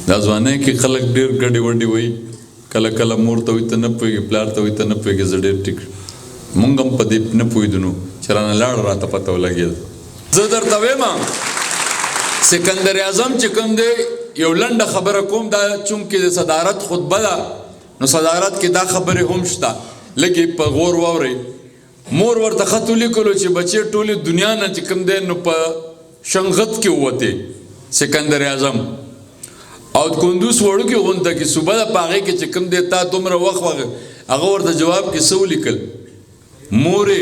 دا ځوانۍ کې خلک ډېر ګډې وډې وایي کله کله مور ته وایي ته نه پوهېږې پلار ته وایي ته نه پوهېږې زه ډېر ټیک مونږ هم په دې نه پوهېدو نو چې رانه لاړه راته پته ولګېده زه درته وایم سکندر اعظم چې کوم دی یو لنډه خبره کوم دا چونکې د صدارت خطبه ده نو صدارت کې دا خبرې هم شته لږې په غور واورئ مور ورته خط ولیکلو چې بچې ټولې دنیا نه چې کوم دی نو په شنغت کې ووتې سکندر اعظم او کندوز وړوکې غونډه کې صوبه ده په هغې کې چې کوم دی تا دومره وخت هغه ورته جواب کې څه ولیکل مورې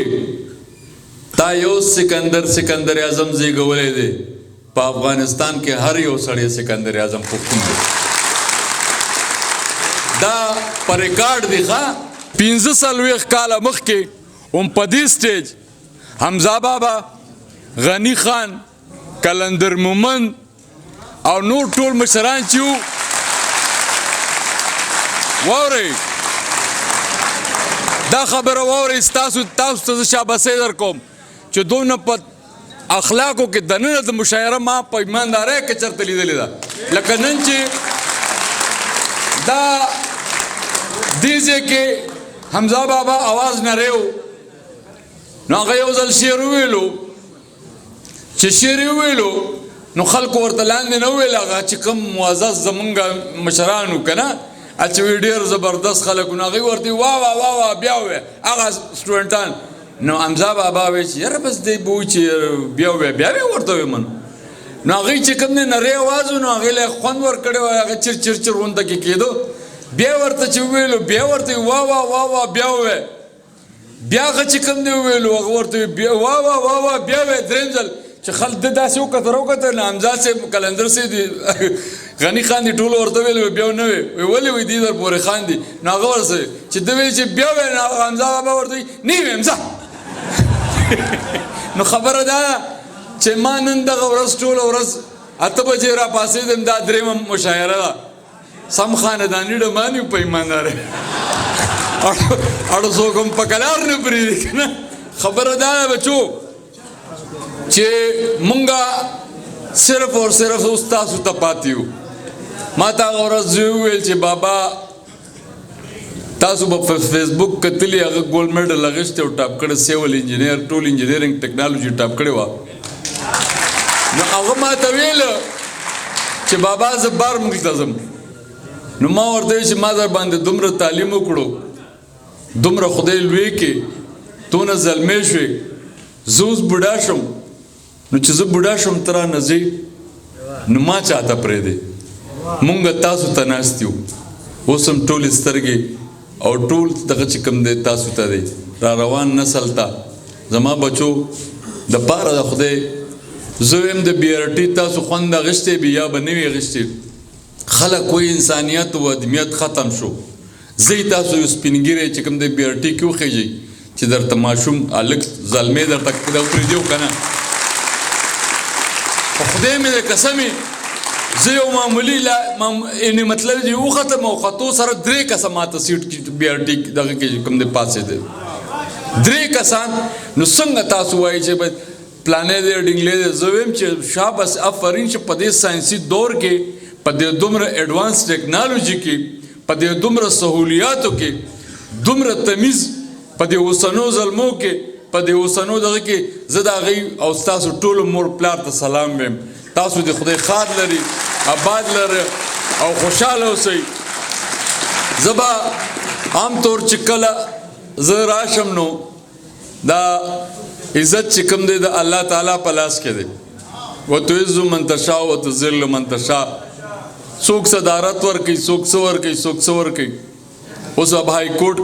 تا یو سکندر اعظم زیږولی دی په افغانستان کې هر یو سړی سکندر اعظم پښتون دی دا په ریکارډ دی ښه 45 کاله مخکې هم په دې سټیج حمزه بابا غنی خان کلندر مومند او نور ټول مشران چې وو واورئ دا خبره واورئ تاسو ته زه شاباسۍ درکوم چې دومره په اخلاقو کې دننه د مشاعره ما په ایماندارۍ کې چېرته لیدلې ده لکه نن چې دا دې ځای کې حمزه بابا اواز نری و نو هغه یو ځل شعر وویلو چې شعر یې وویلو نو خلکو ورته لاندې نه وویل هغه چې کوم معزز زمونږ مشران وو که نه چې وی ډېر زبردست خلک نو هغوی ورته واه واه واه واه بیا ووایه هغه سټوډنټان نو حمزه بابا وایي چې یاره بس دی به وایي چې بیا ووایه بیا بیا ورته ویم نو هغوی چې کوم دی نری اواز و نو هغوی له خوند ورکړی وای هغه چر چر چر غونډه کې کېدو بیا ورته چې وویلو بیا ورته واه واه واه واه بیا ووایه بیا هغه چې کوم دی وویلو هغه ورته بیا واه واه واه واه بیا وایه درېیم ځل چې خلک د داسې وکتل حمزه صاحب کلندر صاحب دی غنی خان دی ټولو ورته ویل بیا نه وی ولې وی دی در پورې خان دی نو هغه ورسه چې ده ویل چې بیا وی نو حمزه بابا ورته وی نه ویم ځه نو خبره دا چې ما نن دغه ورځ ټوله ورځ 8 بجې راپاڅېدم دا درېیمه مشاعره ده سم خانداني ډمان یو په ایماندارۍ اړو څوک هم په کلار نه پرېږدي که نه خبره دا ده بچو چې مونږه صرف اور صرف اوس تاسو ته پاتې یو ما ته هغه ورځ وویل چې بابا تاسو به په فیسبوک کتلي هغه ګولډ میډل اخیستی او ټاپ کړی سیول انجینیر ټول انجینیرنګ ټیکنالوجي ټاپ کړې وه نو هغه ما ته ویل چې بابا زه بار ملک ته ځم نو ما ورته ویل چې ما در باندې دومره تعلیم وکړو دومره خدای لوی کې تونه زلمی شوې زه اوس بوډا شم نو چې زه بوډا شم ته رانه ځې نو ما چاته پرېږدې مونږ تاسو ته ناست یو اوس هم ټولې سترګې او ټول دغه چې کوم دی تاسو ته دی را روان نسل ته زما بچو د پاره د خدای زه وایم د بي آر ټي تاسو خوند اخیستی بي یا به نه وي اخیستی خلک وایي انسانیت و ادمیت ختم شو زه تاسو یو سپینګیری چې کوم دی بي آر ټي کې وخیږئ چې درته ماشوم هلک زلمی درته پرېږدي که نه په خدای مې د قسمې زه یو معمولي یعنې مطلب چې وختم او خطو سره 3 کسه ماته سیټ کې بي آر ټي دغه کې کوم دی پاڅېدل 3 کسان نو څنګه تاسو وایي چې پلانې دی ډینګلې دی زه وایم چې شاباس آفرین چې په دې ساینسي دور کې په دې دومره ایډوانس ټیکنالوجي کې په دې دومره سهولیاتو کې دومره تمیز په دې اوسنو زلمو کې په دې اوسنو دغه کې زه د هغوی او ستاسو ټولو مور پلار ته سلام ویم تاسو د خدای ښاد لري آباد لري او خوشحاله اوسئ زه به عام طور چې کله زه راشم نو دا عزت چې کوم دی د الله تعالی په لاس کې دی وتعز من تشاء وتذل من تشاء څوک صدارت ورکوي څوک څه ورکوي څوک څه ورکوي اوس اب های کورټ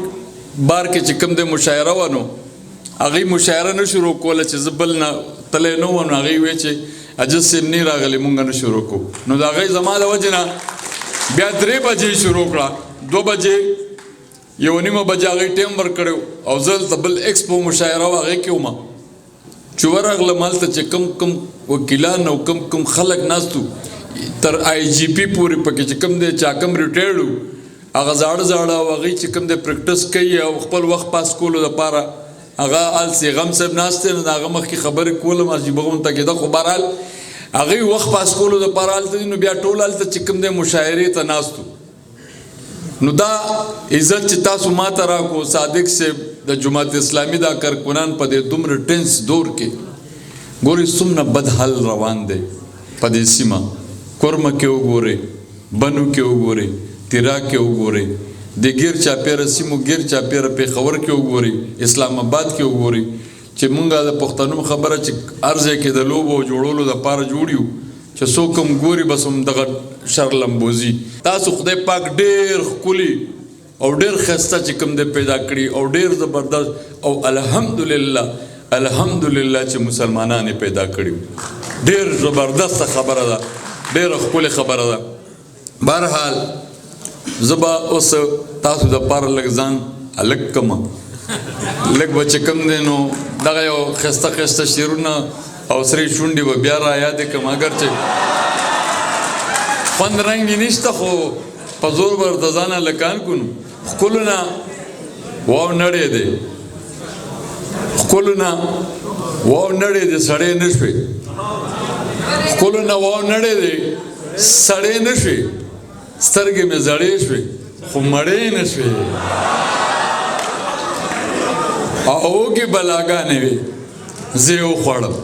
بار کې چې کوم دی مشاعره وه نو هغوی مشاعره نه شروع کوله چې زه بل نه تلی نه وم نو هغوی ویل چې اجز صاحب نه راغلی مونږ نه شروع کوو نو د هغوی زما د وجې نه بیا 3 بجې شروع کړه 2 بجې 1:30 بجې هغوی ټایم ورکړی او زه دلته بل ایکسپو مشاعره وه هغې کې وم چې ورغلم هلته چې کم وکیلان او کم خلک ناست وو تر آی جي پي پورې پکې چې کوم دی چا کم ریټایرډ وو هغه زاړه او هغوی چې کوم دی پریکټس کوي او خپل وخت پاس کولو دپاره هغه هلسې غم صاحب ناست دی نو د هغه مخکې خبرې کولم عجیبه غونته کېده خو بهرحال هغه وخت پاس کولو د پاره هلته نو بیا ټول هلته چې کوم دی مشاعرې ته ناستو نو دا عزت چې تاسو ماته راکو صادق صاحب د جماعت اسلامي دا کارکنان په دې دومره ټینس دور کې ګوري څومره بد حال روان دی په دې سیمه کورمه کې وګورئ بنو کې وګورئ تیرا کې وګورئ د ګیر چاپیره سیمو ګیر چاپیره پېښور کې وګورئ اسلام آباد کې وګورئ چې مونږه د پښتنو خبره چې ارزه کې د لوبو جوړولو لپاره جوړیو چې څوک هم ګوري بس هم دغه شر لمبوزي تاسو خدای پاک ډېر ښکلي او ډېر ښایسته چې کوم دی پیدا کړي او ډېر زبردست او الحمدلله چې مسلمانان یې پیدا کړي ډېر زبردسته خبره ده ډېره ښکلې خبره ده بهرحال زه به اوس تاسو دپاره لږ ځان هلک کړم لږ به چې کوم دی نو دغه یو ښایسته ښایسته شعرونه او سرې شونډې به بیا را یادې کړم اگر چې خوند رنګ یې نشته خو په زور به ورته ځان هلکان کړو ښکلو نه واو نړی دی ښکلو نه واو نړی دی سړی نه شوې ښکلو نه واو نړی دی سړی نه شوې سترګې مې زړې شوې خو مړې نه شوې او اوږې بلاګانې وې زه یې وخوړم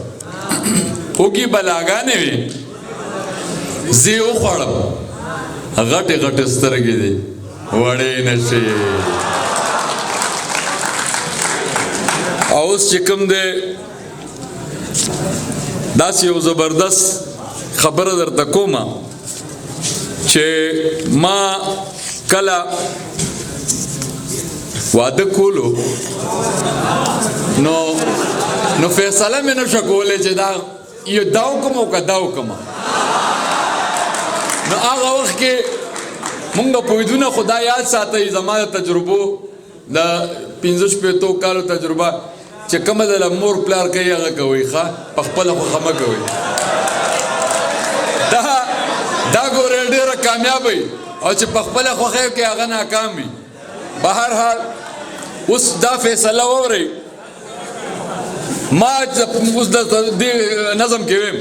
اوږې بلاګانې وې زه یې وخوړم غټې غټې سترګې دي وړې نه شوې او اوس چې کوم دی داسې یو زبردست خبره درته کومه چې ما کله واده کولو نو فیصله مې نشه کولی چې دا یو دا وکړم او که دا وکړم نو هغه وخت کې مونږ به پوهېدو خو دا یاد ساتئ زما د تجربو د 15 کالو تجربه چې کومه د مور پلار کوي هغه کوئ ښه په خپله خوښه مه کوئ دا ګورې ډېره کامیاب وي او چې په خپله خوښه کې هغه ناکام وي بهرحال اوس دا فیصله واورئ ما اوس د دې نظم کې ویم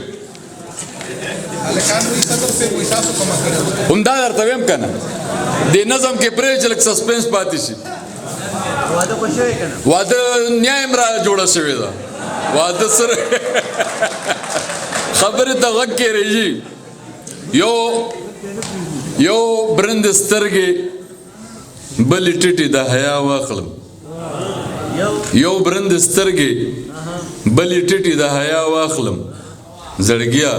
همدا درته ویم که نه دې نظم کې پرېږدئ چې لږ سسپنس پاتې شي واده نیایم را جوړه شوې ده واده سره خبرې ته غږ کې رهي یو برند سترګې بلې ټیټې د حیا واخلم یو برند سترګې بلې ټیټې د حیا واخلم زړګیا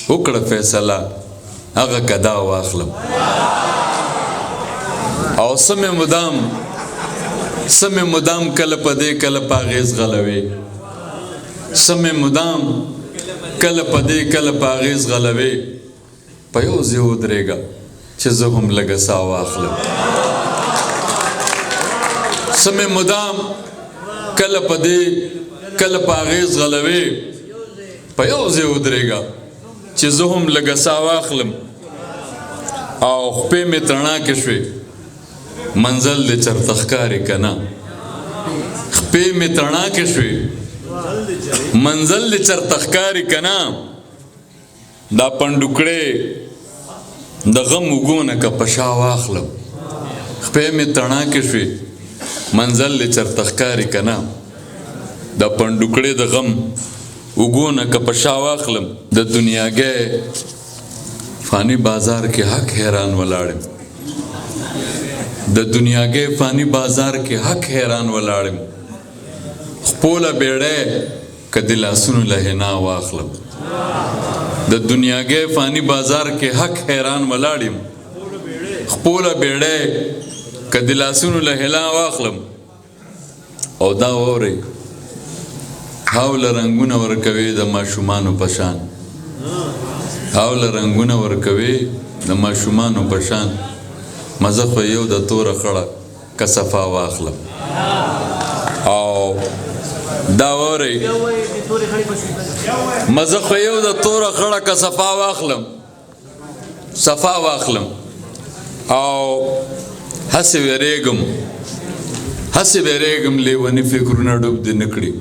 وکړه فیصله هغه کدا واخلم او سمې مدام کله په دې کله په اغېز غلوي سمې مدام کله په دې کله په اغېز غلوي په یو ځای ودرېږه چې زه هم لږه ساه واخلم سمې مدام کله په دې کله په اغېز غلوي په یو ځای ودرېږه چې زه هم لږه ساه واخلم او خپې مې تڼاکې شوې منزل دې چرته ښکاري که نه خپې مې تڼاکې شوې منزل دې چرته ښکاري که نه دا پنډوکړې د غم اوږونه که په شا واخلم خپې مې تڼاکې شوې منزل دې چرته ښکاري که نه دا پنډوکړې د غم اوږونه که په شا واخلم د دنیاګۍ فانی بازار کې حق حیران ولاړم د دنیاګۍ فانی بازار کې حق حیران ولاړم خپله بیړۍ که د لاسونو له حنا واخلم د دنیاګۍ فانی بازار کې حق حیران ولاړم خپله بیړۍ که د لاسونو له حنا واخلم او دا واورئ هاوله رنګونه ورکوي د ماشومانو په شان هاوله رنګونه ورکوي د ماشومانو په شان مزه خو یو د توره خړه که صفا واخلم او دا واورئ مزه خو یو د توره خړه که صفا واخلم او هسې ویرېږم لیوني فکرونه ډوب دې نه کړي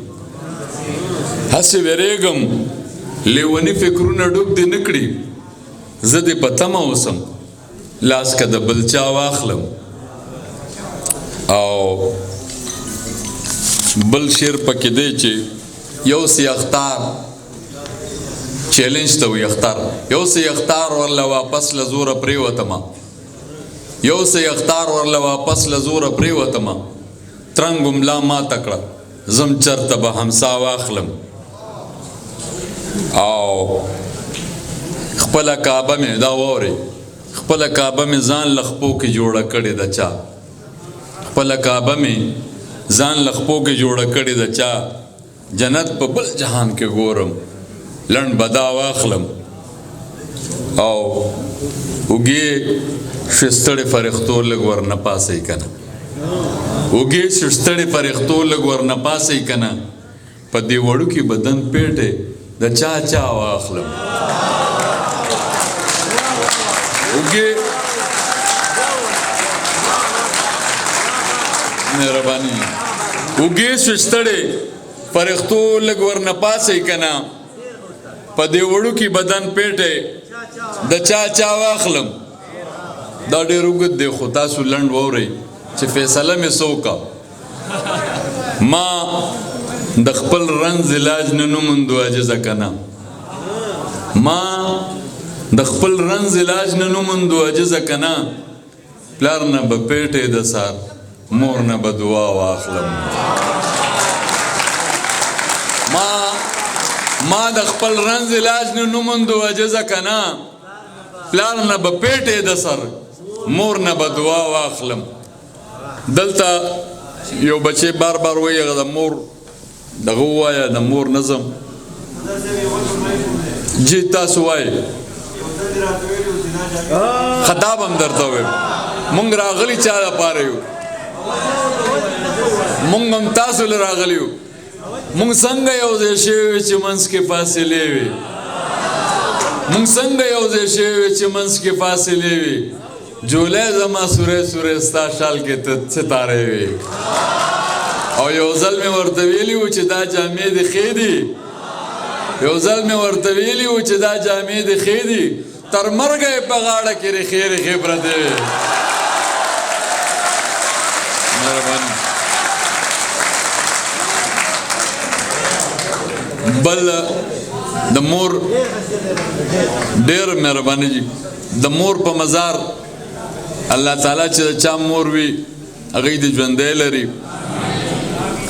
هسې ویرېږم لیونی فکرونه ډوب دې نه کړي زه دې په تمه اوسم لاس که د بل چا واخلم. او بل شعر پکې دی چې یو سی اختار چیلنج ته وي اختار یو سی اختار ورله واپس له زوره پرېوتمه یو سی اختار ورله واپس له زوره پرېوتمه ترنګ ملا ماته کړه زم چرته به همسا واخلم. او خپله کعبه مې دا واورئ خپله کعبه مې ځان له خپو کې جوړه کړې ده چا خپله کعبه مې ځان له خپو کې جوړه کړې ده چا جنت په بل جهان کې ګورم لنډ بدا واخلم. او اوږې شستړې فرښتو لږ ورنه پاسئ که نه اوږې شستړې فرښتو لږ ورنه پاسئ که نه په دې وړوکي بدن پیټې د چا چا واخلم. اوږې مهرباني اوږې شستړې فرښتو لږ ورنه پاسئ که نه په دې وړوکي بدن پیټې د چا چا واخلم. دا ډېر اوږد دی خو تاسو لنډ واورئ چې فیصله مې څه وکړه. ما د خپل رنځ علاج نه نوموندو عاجزه که نه ما د خپل رنځ علاج نه نوموندو عاجزه که نه پلار نه به پیټې د سار مور نه به دعا واخلم. ما د خپل رنځ علاج نه نوموندو عاجزه که نه پلار نه به پیټې د سر مور نه به دعا واخلم. دلته یو بچی بار بار وایي هغه د مور دغه ووایه د مور نظم جی تاسو وایي خطاب هم درته ووایم مونږ راغلي چا دپاره یو مونږ هم تاسو له راغلي یو مونږ څنګه یو ځای شوي وي چې منځ کې فاصلې وي مونږ څنګه یو ځای شوي وي چې منځ کې فاصلې وي جولی زما سوری سوری ستا شال کې ستارې وي. او یو ځل مې ورته ویلي وو چې دا جامې دې ښې دي یو ځل مې ورته ویلي وو چې دا جامې دې ښې دي تر مرګه یې په غاړه کې ریښې ریښې پرتې وې. مهرباني بل د مور ډېر مهرباني جي د مور په مزار الله تعالی چې د چا مور وي هغه یې د ژوندی لري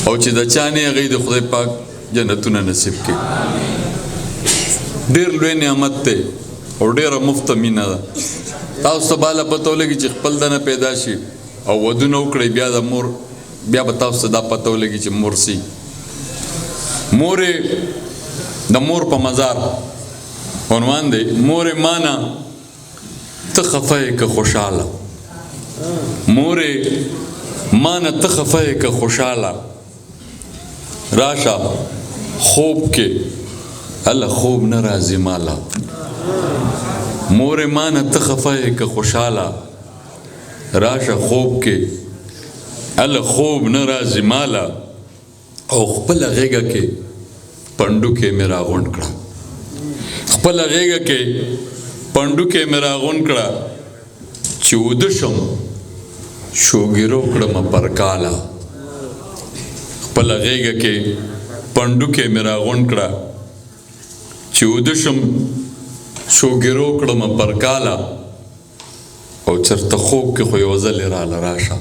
او چې د چا نه هغه یې د خدای پاک جنتونه نصیب کړي. ډېر لوی نعمت دی او ډېره مفته مینه ده. تاسو ته باله پته ولګي چې خپل دنه پیدا شي او ودونه وکړئ بیا د مور بیا به تاسو ته دا پته ولګي چې مور سي مورې د مور په مزار عنوان دی مورې مانا ته خفه یې که خوشحاله مورې مانا ته خفه یې که خوشحاله راشه خوب کې هله خوب نه راځي ماله مورې مانا ته خفه یې که خوشحاله راشه خوب کې هله خوب نه راځي ماله او خپله غېږه کې پنډوکې مې راغونډ کړه خپله غېږه کې پنډوکې مې راغونډ کړه چې وده شم شوګیرو کړمه پر کاله خپله غېږه کې پنډوکې مې راغونډ کړه چې وده شم شوګیرو کړمه پر کاله او چرته خوب کې خو یو ځلې راله راشه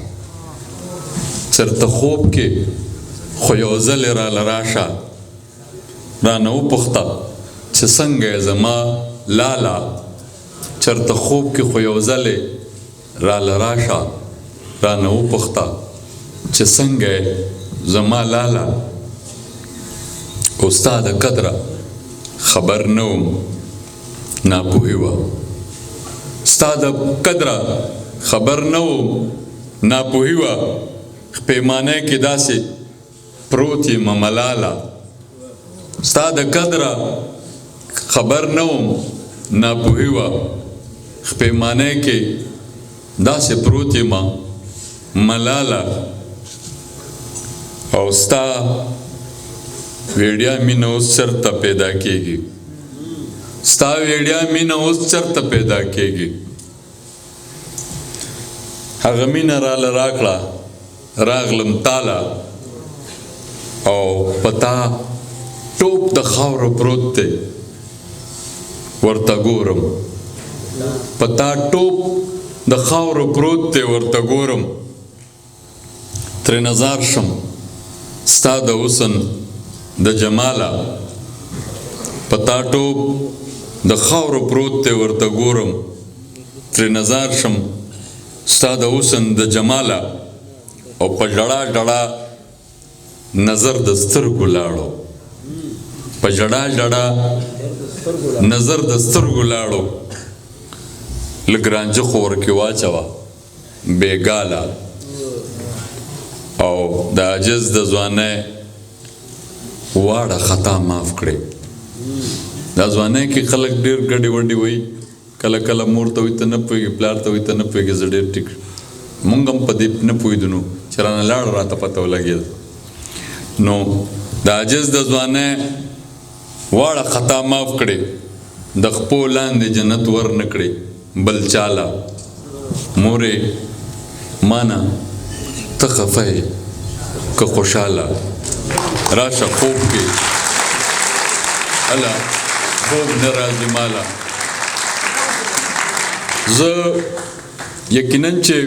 چرته خوب کې خو یو ځلې راله راشه رانه وپوښته چې څنګه یې زما لاله چرته خوب کې خو یو ځلې راله راشه رانه وپوښته چې څنګه یې زما لاله او ستا د قدره خبر نه وم ناپوهي وه ستا د قدره خبر نه وم ناپوهي وه پیمانه کې داسې پروت یم ملاله ستا د قدره خبر نه وم ناپوهي وه پیمانه کې داسې پروت یم ملاله او ستا ویډیا مینه اوس چېرته پیدا کېږي ستا ویډیا مینه اوس چرته پیدا کېږي. هغه مینه راله راکړه، راغلم تاله او پتا ټوپ د خاورو پروت دی ورته ګورم، پتا ټوپ د خاورو پروت دی ورته ګورم، ترې نظر شم ستا د حسن د جماله، پتا ټوپ د خاورو پروت دی ورته ګورم، ترې نظر شم ستا د حسن د جماله، او په ژړا ژړا نظر د سترګو لاړو، په ژړا ژړا نظر د سترګو لاړو، لږ رانجه خو ورکې واچوه بېګاله، او د عاجز د ځوانۍ واړه خطا معاف کړې. دا ځوانۍ کې خلک ډېر ګډې وډې وایي، کله کله مور ته وایي ته نه پوهېږې، پلار ته وایي ته نه پوهېږې، زه ډېر ټیک مونږ هم په دې نه پوهېدو چې رانه لاړه راته پته ولګېده. نو د عاجز د ځوانۍ واړه خطا معاف کړې، د خپو لاندې جنت ور نه کړې بل چاله، مورې مانه ته خفه یې که خوشحاله، راشه خوب کې هله خوب نه راځي ماله. زه یقینا چې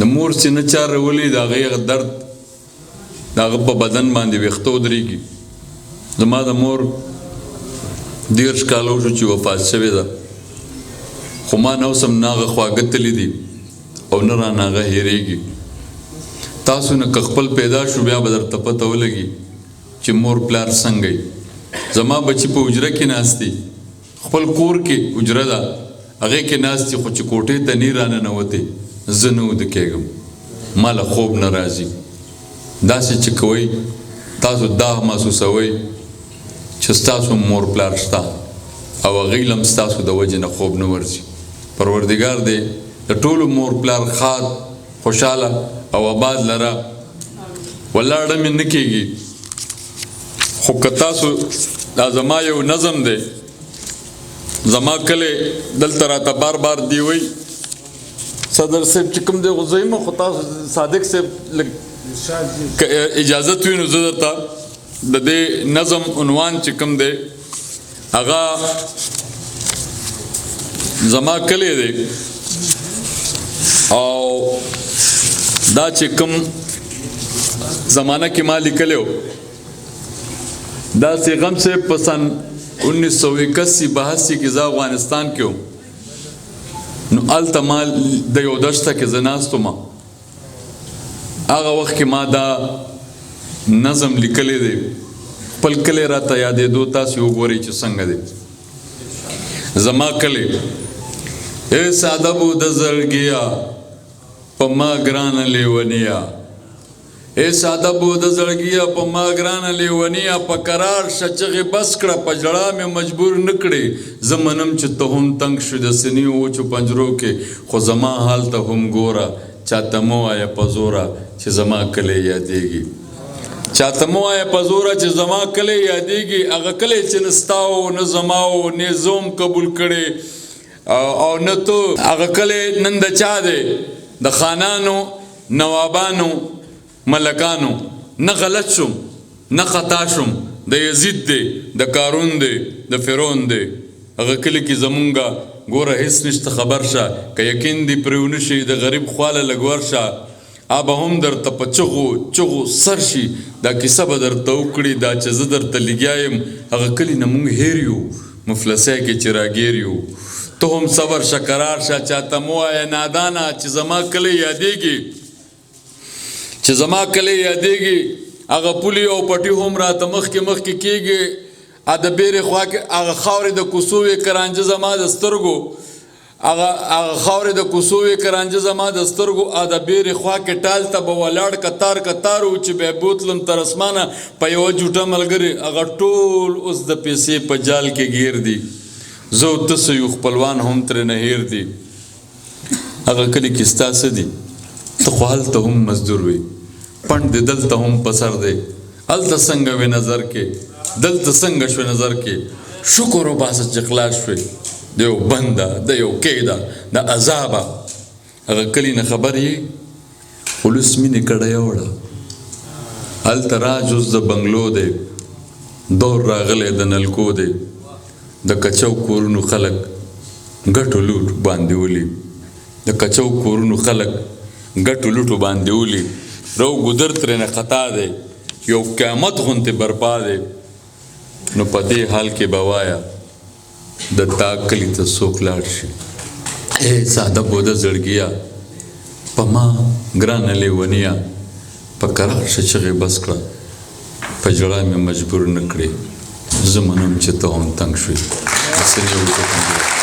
د مور سینه چا رولي د هغې درد د هغه په بدن باندې ویښته ودرېږي. زما د مور 10 کاله وشو چې وفات شوې ده، خو ما نه اوس هم نه هغه خواږه تللي دي او نه رانه هغه هېرېږي. تاسو نه که خپل پیدا شو بیا به درته پته ولګي چې مور پلار څنګه یي. زما بچي په حجره کې ناست دي، خپل کور کې حجره ده هغې کې ناست دي، خو چې کوټې ته نه راننوتې زه نه وده کېږم، ما له خوب نه راځي. داسې چې کوئ تاسو دا محسوسوئ چې ستاسو مور پلار شته او هغوی له هم ستاسو د وجې نه خوب نه ورځي. پروردګار دی د ټولو مور پلار ښاد خوشحاله او آباد لره. ولاړه مې نه کېږي، خو که تاسو دا زما یو نظم دی، زما کلی دلته راته بار بار دی وی صدر صاحب چې کوم دی خو زه یم، خو تاسو صادق صاحب که اجازت وي نو زه درته د دې نظم عنوان چې کوم دی هغه زما کلی دی، او دا چې کوم زمانہ کې ما لیکلی و دا سیغم صاحب په سن 1981-82 کې زه افغانستان کې وم. نو هلته ما د یو دشته کې زه ناست وم، هغه وخت کې ما دا نظم لیکلی دی، خپل کلی راته یادېدو، تاسې وګورئ چې څنګه دی. زما کلی ای ساده بود زړګیا په ما ګرانه لیونیا، ای ساده بود زړګیا په ما ګرانه لیونیا، په قرار شه چغې بس کړه په ژړا مې مجبور نه کړې، زه منم چې ته هم تنګ شو د سینې وچو پنجرو کې، خو زما حال ته هم ګوره چاته مه وایه په زوره چې زما کلی یادېږي، چاته مه وایه په زوره چې زما کلی یادېږي. هغه کلی چې نه ستا و نه زما و نه زه هم قبول کړې او نه تو، هغه کلی نن د چا دی؟ د خانانو نوابانو ملکانو. نه غلط شم نه خطا شم، د یزید دی د قارون دی د فرعون دی. هغه کلی کې زمونږه ګوره هیڅ نشته، خبر شه که یقین دې پرې ونه شي د غریب خواله لږ ورشه، به هم درته په چغو چغو سر شي دا کیسه به درته وکړي دا چې زه درته لګیا یم. هغه کلي نه مونږ هیر یو، مفلسی کې چې راګیر یو. ته هم صبر شه قرار شه، چاته مه وایه نادانه چې زما کلی یادېږي، چې زما کلی یادېږي. هغه پولي او پټي هم راته مخکې مخکې کېږي، د بیرې خوا کې هغه خاورې د کوڅو وې کرانجه زما د سترګو، هغه خاورې د کوڅو وې کرانجه زما د سترګو، د بیرې خوا کې ټال ته به ولاړ کتار کتار و چې بیا بوتلم تر اسمانه په یوه جوټه ملګري. هغه ټول اوس د پیسې په جال کې ګیر دي، زه او ته څه یو خپلوان هم ترېنه هیر دي. هغه کلي کې ستا څه دي؟ ته خو هلته هم مزدور وې، پنډ دې دلته هم په سر دی، هلته څنګه وې نظر کې، دلته څنګه شوې نظر کې. شکر وباسه چې خلاص شوې د یو بنده د یو قیده د عذابه هغه کلي نه خبر یې پولیس مینې کړی وړه هلته راجوز د بنګلو دی دور راغلی د نلکو دی د کچو کورونو خلک ګټو لوټ باندې ولي د کچو کورونو خلک ګټو لوټو باندې ولي رو ګودر ترې نه خطا دی یو قیامت غوندې برپا دی نو په دې حال کې به وایه د تا کلي ته څوک لاړ شي ای ساده بوده زړګیه په ما ګرانه لیونیه په قرار شه چغې بس کړه په ژړا مې مجبور نه کړې زه منم چې ته هم تنګ شوې څه نه ورته